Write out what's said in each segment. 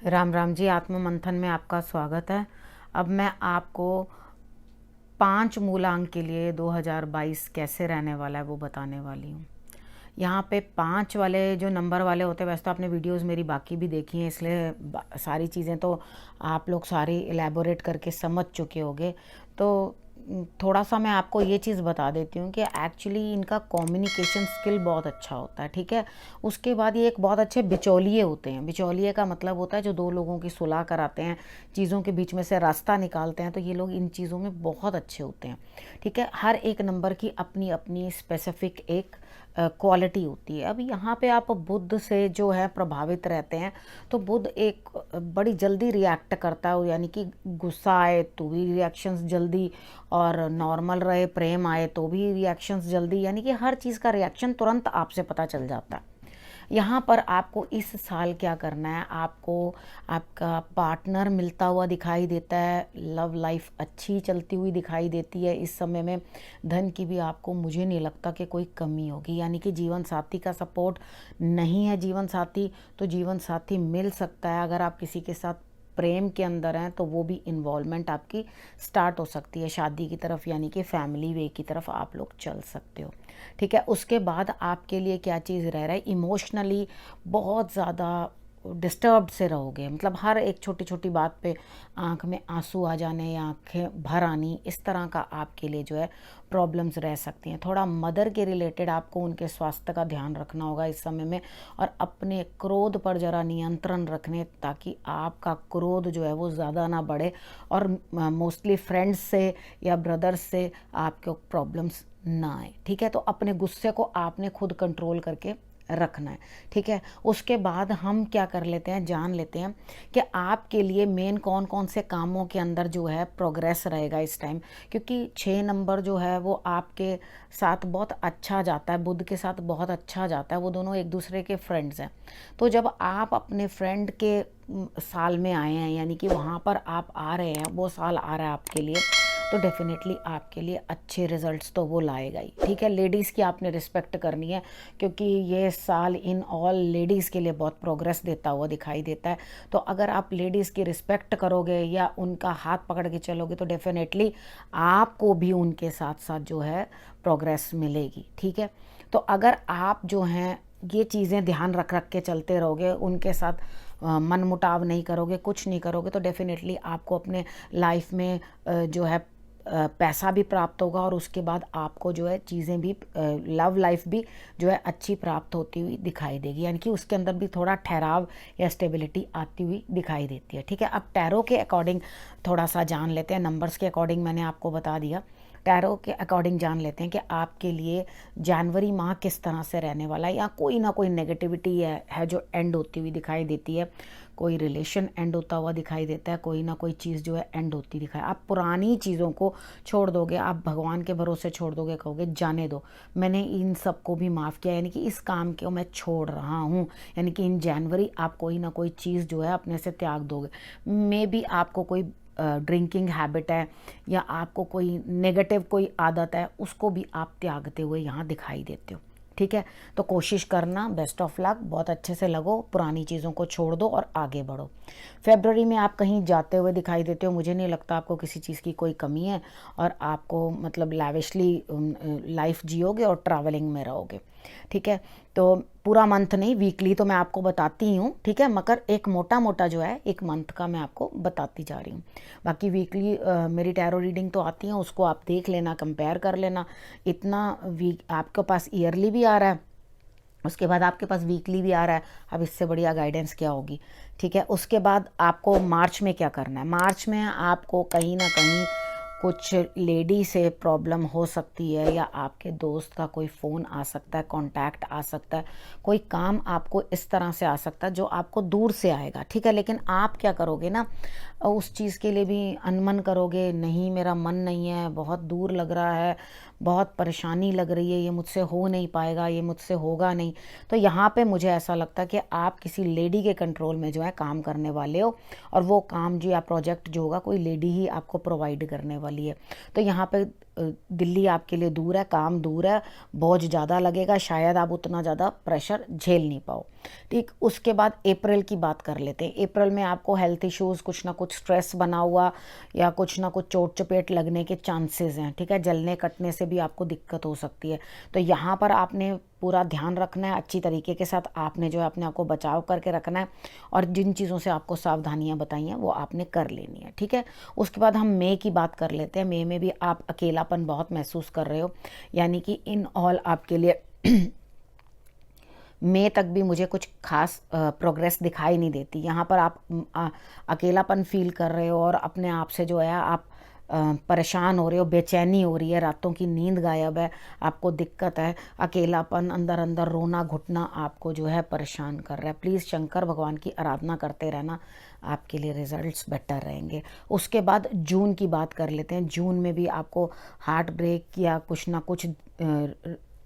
राम राम जी। आत्म मंथन में आपका स्वागत है। अब मैं आपको 5 मूलांक के लिए 2022 कैसे रहने वाला है वो बताने वाली हूँ। यहाँ पे 5 वाले जो नंबर वाले होते हैं, वैसे तो आपने वीडियोस मेरी बाकी भी देखी हैं, इसलिए सारी चीज़ें तो आप लोग सारी एलैबोरेट करके समझ चुके होंगे। तो थोड़ा सा मैं आपको ये चीज़ बता देती हूँ कि एक्चुअली इनका कम्युनिकेशन स्किल बहुत अच्छा होता है। ठीक है। उसके बाद ये एक बहुत अच्छे बिचौलिए होते हैं। बिचौलिए का मतलब होता है जो दो लोगों की सुलह कराते हैं, चीज़ों के बीच में से रास्ता निकालते हैं। तो ये लोग इन चीज़ों में बहुत अच्छे होते हैं। ठीक है। हर एक नंबर की अपनी अपनी स्पेसिफिक एक क्वालिटी होती है। अब यहाँ पे आप बुध से जो है प्रभावित रहते हैं, तो बुध एक बड़ी जल्दी रिएक्ट करता है, यानी कि गुस्सा आए तो भी रिएक्शंस जल्दी, और नॉर्मल रहे प्रेम आए तो भी रिएक्शंस जल्दी, यानी कि हर चीज़ का रिएक्शन तुरंत आपसे पता चल जाता है। यहाँ पर आपको इस साल क्या करना है, आपको आपका पार्टनर मिलता हुआ दिखाई देता है, लव लाइफ अच्छी चलती हुई दिखाई देती है। इस समय में धन की भी आपको मुझे नहीं लगता कि कोई कमी होगी, यानी कि जीवन साथी का सपोर्ट नहीं है जीवन साथी, तो जीवन साथी मिल सकता है। अगर आप किसी के साथ प्रेम के अंदर हैं तो वो भी इन्वॉल्वमेंट आपकी स्टार्ट हो सकती है शादी की तरफ, यानी कि फैमिली वे की तरफ आप लोग चल सकते हो। ठीक है। उसके बाद आपके लिए क्या चीज़ रह रहा है, इमोशनली बहुत ज़्यादा डिस्टर्ब्ड से रहोगे। मतलब हर एक छोटी छोटी बात पे आंख में आंसू आ जाने या आंखें भर आनी, इस तरह का आपके लिए जो है प्रॉब्लम्स रह सकती हैं। थोड़ा मदर के रिलेटेड आपको उनके स्वास्थ्य का ध्यान रखना होगा इस समय में, और अपने क्रोध पर ज़रा नियंत्रण रखने, ताकि आपका क्रोध जो है वो ज़्यादा ना बढ़े, और मोस्टली फ्रेंड्स से या ब्रदर्स से आपको प्रॉब्लम्स ना आए। ठीक है। तो अपने गुस्से को आपने खुद कंट्रोल करके रखना है। ठीक है। उसके बाद हम क्या कर लेते हैं, जान लेते हैं कि आपके लिए मेन कौन कौन से कामों के अंदर जो है प्रोग्रेस रहेगा इस टाइम। क्योंकि 6 नंबर जो है वो आपके साथ बहुत अच्छा जाता है, बुध के साथ बहुत अच्छा जाता है। वो दोनों एक दूसरे के फ्रेंड्स हैं। तो जब आप अपने फ्रेंड के साल में आए हैं, यानी कि वहाँ पर आप आ रहे हैं, वो साल आ रहा है आपके लिए, तो डेफिनेटली आपके लिए अच्छे रिजल्ट्स तो वो लाएगा ही। ठीक है। लेडीज़ की आपने रिस्पेक्ट करनी है, क्योंकि ये साल इन ऑल लेडीज़ के लिए बहुत प्रोग्रेस देता हुआ दिखाई देता है। तो अगर आप लेडीज़ की रिस्पेक्ट करोगे या उनका हाथ पकड़ के चलोगे, तो डेफिनेटली आपको भी उनके साथ साथ जो है प्रोग्रेस मिलेगी। ठीक है। तो अगर आप जो हैं ये चीज़ें ध्यान रख रख के चलते रहोगे, उनके साथ मन मुटाव नहीं करोगे, कुछ नहीं करोगे, तो डेफिनेटली आपको अपने लाइफ में जो है पैसा भी प्राप्त होगा, और उसके बाद आपको जो है चीज़ें भी, लव लाइफ भी जो है अच्छी प्राप्त होती हुई दिखाई देगी, यानी कि उसके अंदर भी थोड़ा ठहराव या स्टेबिलिटी आती हुई दिखाई देती है। ठीक है। अब टैरो के अकॉर्डिंग थोड़ा सा जान लेते हैं। नंबर्स के अकॉर्डिंग मैंने आपको बता दिया, टैरो के अकॉर्डिंग जान लेते हैं कि आपके लिए जनवरी माह किस तरह से रहने वाला है। या कोई ना कोई नेगेटिविटी है जो एंड होती हुई दिखाई देती है, कोई रिलेशन एंड होता हुआ दिखाई देता है, कोई ना कोई चीज़ जो है एंड होती दिखाई। आप पुरानी चीज़ों को छोड़ दोगे, आप भगवान के भरोसे छोड़ दोगे, कहोगे जाने दो, मैंने इन सब को भी माफ़ किया, यानी कि इस काम को मैं छोड़ रहा हूँ। यानी कि इन जनवरी आप कोई ना कोई चीज़ जो है अपने से त्याग दोगे। मे बी आपको कोई ड्रिंकिंग हैबिट है, या आपको कोई नेगेटिव कोई आदत है, उसको भी आप त्यागते हुए यहाँ दिखाई देते हो। ठीक है। तो कोशिश करना, बेस्ट ऑफ लक, बहुत अच्छे से लगो, पुरानी चीज़ों को छोड़ दो और आगे बढ़ो। फेब्रुअरी में आप कहीं जाते हुए दिखाई देते हो, मुझे नहीं लगता आपको किसी चीज़ की कोई कमी है, और आपको मतलब लैविशली लाइफ जियोगे और ट्रैवलिंग में रहोगे। ठीक है। तो पूरा मंथ नहीं, वीकली तो मैं आपको बताती हूँ। ठीक है। मगर एक मोटा मोटा जो है एक मंथ का मैं आपको बताती जा रही हूँ। बाकी वीकली मेरी टैरो रीडिंग तो आती है, उसको आप देख लेना, कंपेयर कर लेना। इतना वीक आपके पास ईयरली भी आ रहा है, उसके बाद आपके पास वीकली भी आ रहा है। अब इससे बढ़िया गाइडेंस क्या होगी। ठीक है। उसके बाद आपको मार्च में क्या करना है, मार्च में आपको कहीं ना कहीं कुछ लेडी से प्रॉब्लम हो सकती है, या आपके दोस्त का कोई फ़ोन आ सकता है, कांटेक्ट आ सकता है, कोई काम आपको इस तरह से आ सकता है जो आपको दूर से आएगा। ठीक है। लेकिन आप क्या करोगे ना, उस चीज़ के लिए भी अनमन करोगे, नहीं मेरा मन नहीं है, बहुत दूर लग रहा है, बहुत परेशानी लग रही है, ये मुझसे हो नहीं पाएगा, ये मुझसे होगा नहीं। तो यहाँ पे मुझे ऐसा लगता है कि आप किसी लेडी के कंट्रोल में जो है काम करने वाले हो, और वो काम जो या प्रोजेक्ट जो होगा कोई लेडी ही आपको प्रोवाइड करने वाली है। तो यहाँ पे दिल्ली आपके लिए दूर है, काम दूर है, बोझ ज़्यादा लगेगा, शायद आप उतना ज़्यादा प्रेशर झेल नहीं पाओ। ठीक, उसके बाद अप्रैल की बात कर लेते हैं। अप्रैल में आपको हेल्थ इश्यूज़, कुछ ना कुछ स्ट्रेस बना हुआ या कुछ ना कुछ चोट चपेट लगने के चांसेस हैं। ठीक है, जलने कटने से भी आपको दिक्कत हो सकती है। तो यहाँ पर आपने पूरा ध्यान रखना है, अच्छी तरीके के साथ आपने जो है अपने आप को बचाव करके रखना है, और जिन चीज़ों से आपको सावधानियां बताई हैं वो आपने कर लेनी है। ठीक है, उसके बाद हम मई की बात कर लेते हैं। मई में भी आप अकेलापन बहुत महसूस कर रहे हो, यानी कि इन ऑल आपके लिए मई तक भी मुझे कुछ खास प्रोग्रेस दिखाई नहीं देती। यहाँ पर आप अकेलापन फील कर रहे हो और अपने आप से जो है आप परेशान हो रहे हो, बेचैनी हो रही है, रातों की नींद गायब है, आपको दिक्कत है, अकेलापन, अंदर अंदर रोना घुटना आपको जो है परेशान कर रहा है। प्लीज़ शंकर भगवान की आराधना करते रहना, आपके लिए रिजल्ट्स बेटर रहेंगे। उसके बाद जून की बात कर लेते हैं। जून में भी आपको हार्ट ब्रेक या कुछ ना कुछ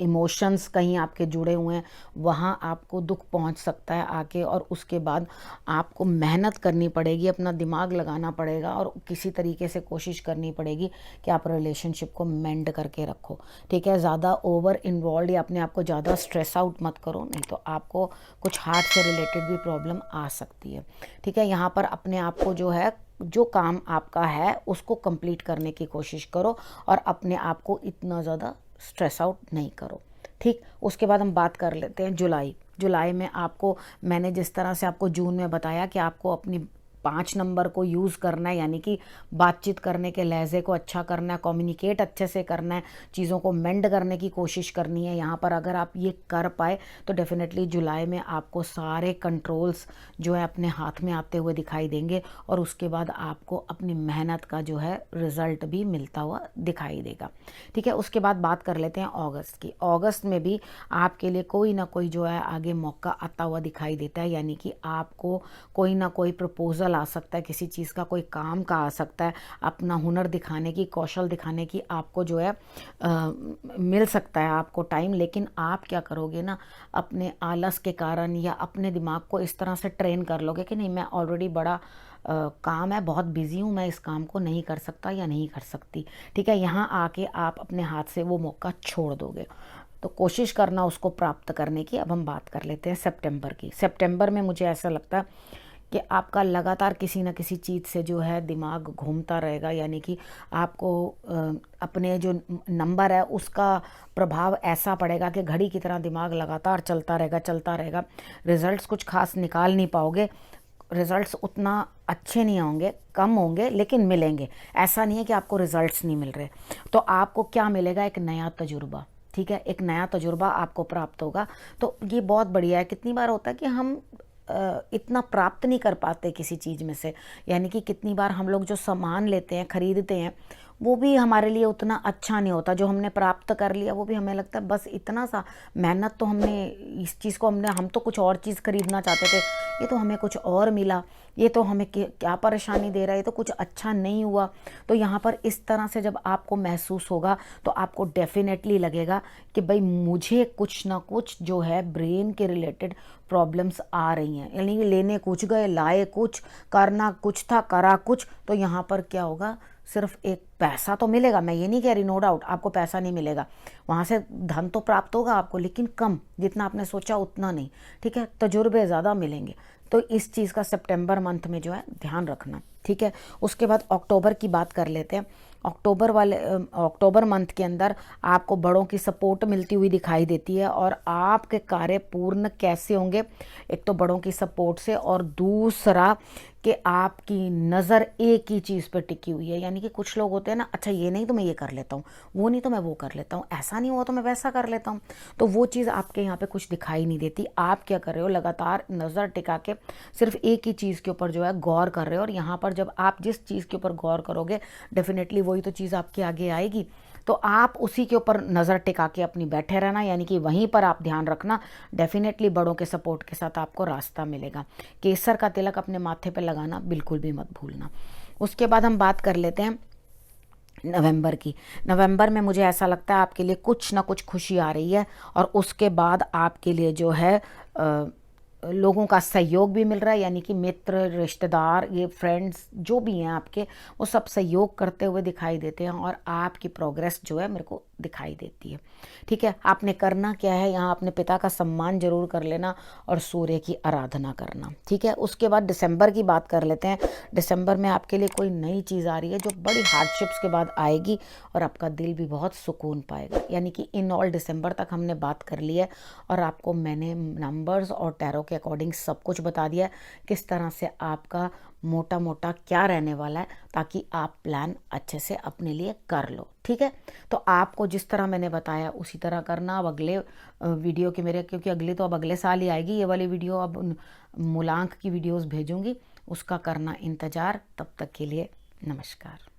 इमोशंस कहीं आपके जुड़े हुए हैं, वहाँ आपको दुख पहुँच सकता है आके, और उसके बाद आपको मेहनत करनी पड़ेगी, अपना दिमाग लगाना पड़ेगा और किसी तरीके से कोशिश करनी पड़ेगी कि आप रिलेशनशिप को मेंड करके रखो। ठीक है, ज़्यादा ओवर इन्वॉल्व या अपने आप को ज़्यादा स्ट्रेस आउट मत करो, नहीं तो आपको कुछ हार्ट से रिलेटेड भी प्रॉब्लम आ सकती है। ठीक है, यहाँ पर अपने आप को जो है, जो काम आपका है उसको कंप्लीट करने की कोशिश करो और अपने आप को इतना ज़्यादा स्ट्रेस आउट नहीं करो। ठीक, उसके बाद हम बात कर लेते हैं जुलाई। जुलाई में आपको, मैंने जिस तरह से आपको जून में बताया कि आपको अपनी 5 नंबर को यूज़ करना है, यानी कि बातचीत करने के लहजे को अच्छा करना है, कम्युनिकेट अच्छे से करना है, चीज़ों को मेंड करने की कोशिश करनी है। यहाँ पर अगर आप ये कर पाए तो डेफिनेटली जुलाई में आपको सारे कंट्रोल्स जो है अपने हाथ में आते हुए दिखाई देंगे, और उसके बाद आपको अपनी मेहनत का जो है रिज़ल्ट भी मिलता हुआ दिखाई देगा। ठीक है, उसके बाद बात कर लेते हैं अगस्त की। अगस्त में भी आपके लिए कोई ना कोई जो है आगे मौका आता हुआ दिखाई देता है, यानी कि आपको कोई ना कोई प्रपोजल आ सकता है, किसी चीज़ का कोई काम का आ सकता है, अपना हुनर दिखाने की, कौशल दिखाने की आपको जो है मिल सकता है आपको टाइम। लेकिन आप क्या करोगे ना, अपने आलस के कारण या अपने दिमाग को इस तरह से ट्रेन कर लोगे कि नहीं, मैं ऑलरेडी बड़ा काम है, बहुत बिजी हूँ, मैं इस काम को नहीं कर सकता या नहीं कर सकती। ठीक है, यहाँ आके आप अपने हाथ से वो मौका छोड़ दोगे। तो कोशिश करना उसको प्राप्त करने की। अब हम बात कर लेते हैं सितंबर की। सितंबर में मुझे ऐसा लगता है कि आपका लगातार किसी न किसी चीज़ से जो है दिमाग घूमता रहेगा, यानी कि आपको अपने जो नंबर है उसका प्रभाव ऐसा पड़ेगा कि घड़ी की तरह दिमाग लगातार चलता रहेगा। रिजल्ट्स कुछ खास निकाल नहीं पाओगे, रिजल्ट्स उतना अच्छे नहीं होंगे, कम होंगे लेकिन मिलेंगे। ऐसा नहीं है कि आपको रिजल्ट्स नहीं मिल रहे। तो आपको क्या मिलेगा, एक नया तजुर्बा। ठीक है, एक नया तजुर्बा आपको प्राप्त होगा, तो ये बहुत बढ़िया है। कितनी बार होता है कि हम इतना प्राप्त नहीं कर पाते किसी चीज़ में से, यानी कि कितनी बार हम लोग जो सामान लेते हैं, खरीदते हैं, वो भी हमारे लिए उतना अच्छा नहीं होता। जो हमने प्राप्त कर लिया वो भी हमें लगता है बस इतना सा, मेहनत तो हमने इस चीज़ को, हम तो कुछ और चीज़ खरीदना चाहते थे, ये तो हमें कुछ और मिला, ये तो हमें क्या परेशानी दे रहा है, ये तो कुछ अच्छा नहीं हुआ। तो यहाँ पर इस तरह से जब आपको महसूस होगा तो आपको डेफिनेटली लगेगा कि भाई मुझे कुछ ना कुछ जो है ब्रेन के रिलेटेड प्रॉब्लम्स आ रही हैं, यानी कि लेने कुछ गए, लाए कुछ, करना कुछ था, करा कुछ। तो यहाँ पर क्या होगा, सिर्फ एक पैसा तो मिलेगा, मैं ये नहीं कह रही, नो डाउट आपको पैसा नहीं मिलेगा, वहाँ से धन तो प्राप्त होगा आपको, लेकिन कम, जितना आपने सोचा उतना नहीं। ठीक है, तजुर्बे ज़्यादा मिलेंगे। तो इस चीज़ का सितंबर मंथ में जो है ध्यान रखना। ठीक है, उसके बाद अक्टूबर की बात कर लेते हैं। अक्टूबर मंथ के अंदर आपको बड़ों की सपोर्ट मिलती हुई दिखाई देती है, और आपके कार्य पूर्ण कैसे होंगे, एक तो बड़ों की सपोर्ट से, और दूसरा कि आपकी नज़र एक ही चीज़ पर टिकी हुई है। यानी कि कुछ लोग होते हैं ना, अच्छा ये नहीं तो मैं ये कर लेता हूँ, वो नहीं तो मैं वो कर लेता हूँ, ऐसा नहीं हुआ तो मैं वैसा कर लेता हूँ। तो वो चीज़ आपके यहाँ पे कुछ दिखाई नहीं देती। आप क्या कर रहे हो, लगातार नज़र टिका के सिर्फ एक ही चीज़ के ऊपर जो है गौर कर रहे हो, और यहाँ पर जब आप जिस चीज़ के ऊपर गौर करोगे डेफिनेटली वही तो चीज़ आपके आगे आएगी। तो आप उसी के ऊपर नज़र टिका के अपनी बैठे रहना, यानी कि वहीं पर आप ध्यान रखना। डेफिनेटली बड़ों के सपोर्ट के साथ आपको रास्ता मिलेगा। केसर का तिलक अपने माथे पे लगाना बिल्कुल भी मत भूलना। उसके बाद हम बात कर लेते हैं नवंबर की। नवंबर में मुझे ऐसा लगता है आपके लिए कुछ ना कुछ खुशी आ रही है, और उसके बाद आपके लिए जो है लोगों का सहयोग भी मिल रहा है, यानी कि मित्र, रिश्तेदार, ये फ्रेंड्स जो भी हैं आपके, वो सब सहयोग करते हुए दिखाई देते हैं और आपकी प्रोग्रेस जो है मेरे को दिखाई देती है। ठीक है, आपने करना क्या है, यहाँ अपने पिता का सम्मान जरूर कर लेना और सूर्य की आराधना करना। ठीक है, उसके बाद दिसंबर की बात कर लेते हैं। दिसंबर में आपके लिए कोई नई चीज़ आ रही है जो बड़ी हार्डशिप्स के बाद आएगी और आपका दिल भी बहुत सुकून पाएगा। यानी कि इन ऑल दिसंबर तक हमने बात कर ली है और आपको मैंने नंबर्स और टैरो के अकॉर्डिंग सब कुछ बता दिया है किस तरह से आपका मोटा मोटा क्या रहने वाला है, ताकि आप प्लान अच्छे से अपने लिए कर लो। ठीक है, तो आपको जिस तरह मैंने बताया उसी तरह करना। अब अगले वीडियो के मेरे, क्योंकि अगली तो अब अगले साल ही आएगी ये वाली वीडियो, अब मूलांक की वीडियोस भेजूंगी, उसका करना इंतज़ार। तब तक के लिए नमस्कार।